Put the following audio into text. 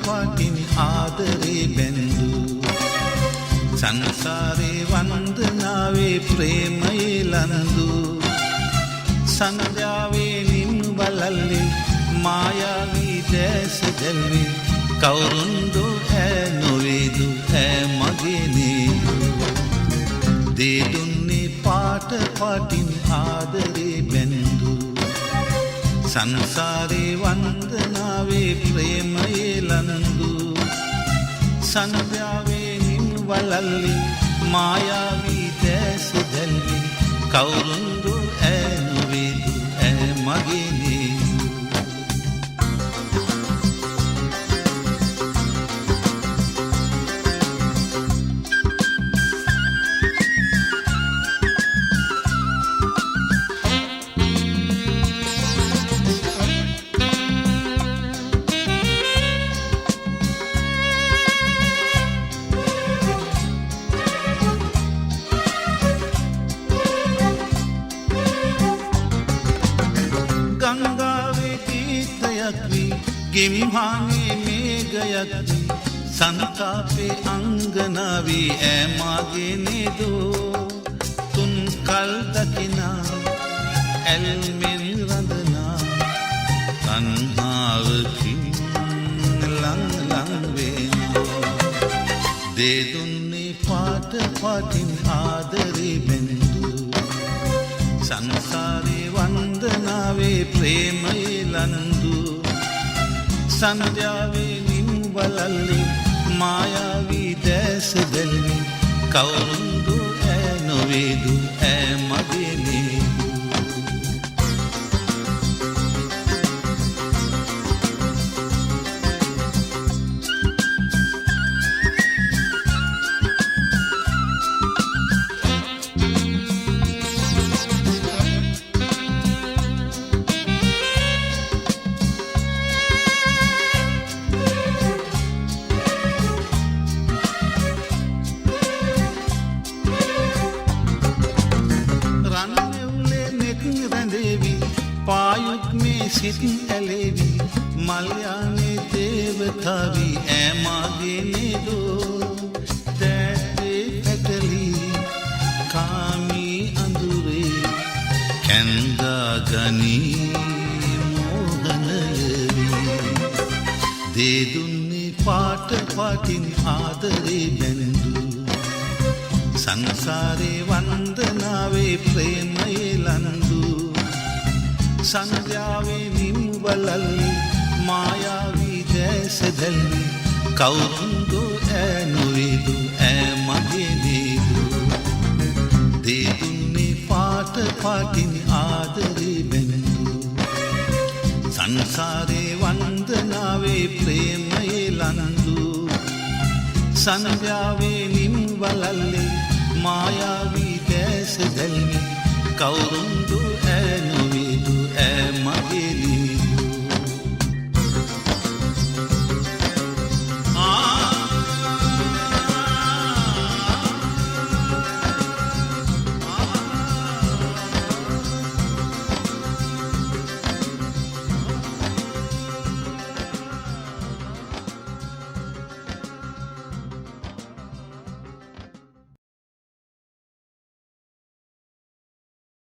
පාටින් ආදරේ බැඳු සංසාරේ වන්දනාවේ ප්‍රේමයේ ලනදු සන්ධ්‍යාවේ නිමු බලල්ලේ මායාවී දැස දැල්වේ කවුරුන්දු ඈ නොවේදු ඈ මගේ නේදු දේ දුන්නේ පාට පාටින් ආදරේ බැඳු සංසාරේ වන්දනාවේ ප්‍රේමයේ ලනදු සන්ධ්‍යාවේ නිමු බලල්ලේ මායාවී දැස දැල්වේ කවුරුන්දු ඈ නොවේදු ඈ මගේ නේදු ගංගාවේ ගීතයක් වී ගිම්හානේ මේඝයක් වී සංතාපේ අංගනාවී ඈ මාගේ නේදෝ තුන් කල් දකිනා ඇල්මෙන් රඳනා තණ්හාවකින් ලං ලං වෙනවා දේ දුන්නේ පාට පාටින් ආදරේ බැඳු සංසාරේ වන්දනාවේ ප්‍රේමයේ ලනදු සන්ධ්‍යාවේ නිමු බලල්ලේ මායාවී දැස දැල්වේ කවුරුන්දු ඈ නොවේදු ඈ මගේ නේදු පායුක් මේ සිත් ඇලෙවි මල්යානේ දේවතාවී ඈ මාගේ නේදෝ දැත්තේ පැටලි කාමී අඳුරේ කැන්දා ගනී මෝහනයවි දේ දුන්නේ පාට පාටින් ආදරේ බැඳු සංසාරේ වන්දනාවේ ප්‍රේමයේ ලනදු සන්ධ්‍යාවේ නිමු බලල්ලේ මායාවී දැස දැල්වේ කවුරුන්දු ඈ නොවේදු ඈ මගේ නේදු දේ දුන්නේ පාට පාටින් ආදරේ බැඳු සංසාරේ වන්දනාවේ ප්‍රේමයේ ලනදු සන්ධ්‍යාවේ නිමු බලල්ලේ මායාවී දැස දැල්වේ කවුරුන්දු ඈ නොවේදු ඈ මගේ